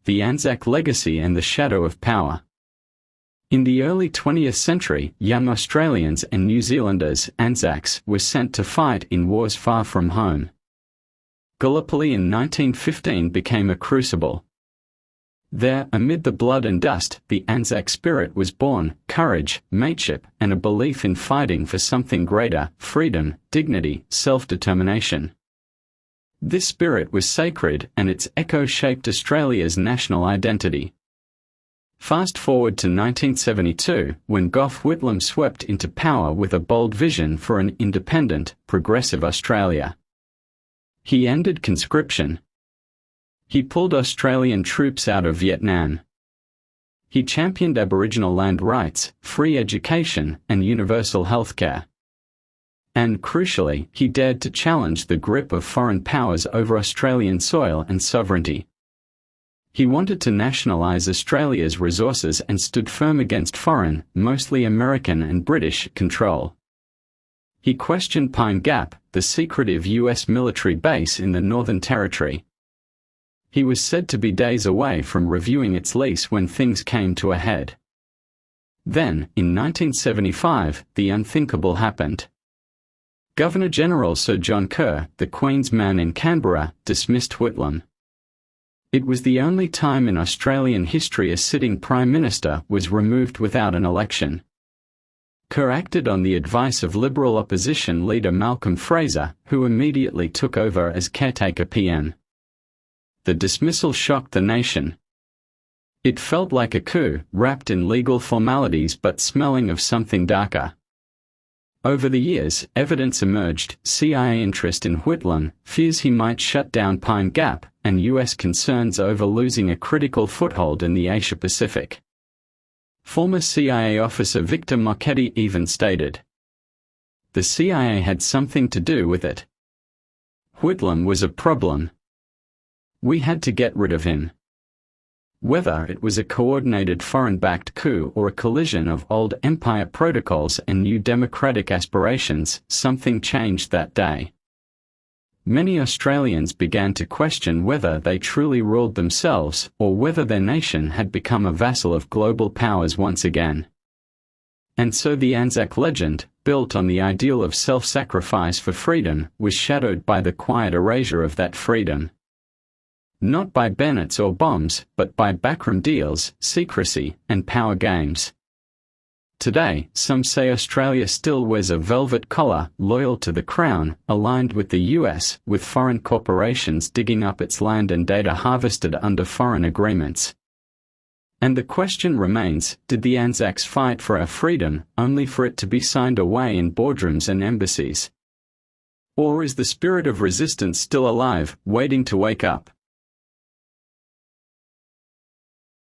the ANZAC legacy and the shadow of power. In the early 20th century, young Australians and New Zealanders, ANZACs, were sent to fight in wars far from home. Gallipoli in 1915 became a crucible. There, amid the blood and dust, the ANZAC spirit was born: courage, mateship, and a belief in fighting for something greater: freedom, dignity, self-determination. This spirit was sacred, and its echo shaped Australia's national identity. Fast forward to 1972, when Gough Whitlam swept into power with a bold vision for an independent, progressive Australia. He ended conscription. He pulled Australian troops out of Vietnam. He championed Aboriginal land rights, free education, and universal healthcare. And crucially, he dared to challenge the grip of foreign powers over Australian soil and sovereignty. He wanted to nationalise Australia's resources and stood firm against foreign, mostly American and British, control. He questioned Pine Gap, the secretive US military base in the Northern Territory. He was said to be days away from reviewing its lease when things came to a head. Then, in 1975, the unthinkable happened. Governor-General Sir John Kerr, the Queen's man in Canberra, dismissed Whitlam. It was the only time in Australian history a sitting Prime Minister was removed without an election. Kerr acted on the advice of Liberal opposition leader Malcolm Fraser, who immediately took over as caretaker PM. The dismissal shocked the nation. It felt like a coup, wrapped in legal formalities but smelling of something darker. Over the years, evidence emerged: CIA interest in Whitlam, fears he might shut down Pine Gap, and US concerns over losing a critical foothold in the Asia-Pacific. Former CIA officer Victor Mocchetti even stated, "The CIA had something to do with it. Whitlam was a problem. We had to get rid of him." Whether it was a coordinated foreign-backed coup or a collision of old empire protocols and new democratic aspirations, something changed that day. Many Australians began to question whether they truly ruled themselves, or whether their nation had become a vassal of global powers once again. And so the ANZAC legend, built on the ideal of self-sacrifice for freedom, was shadowed by the quiet erasure of that freedom. Not by bayonets or bombs, but by backroom deals, secrecy, and power games. Today, some say Australia still wears a velvet collar, loyal to the Crown, aligned with the US, with foreign corporations digging up its land and data harvested under foreign agreements. And the question remains, did the ANZACs fight for our freedom, only for it to be signed away in boardrooms and embassies? Or is the spirit of resistance still alive, waiting to wake up?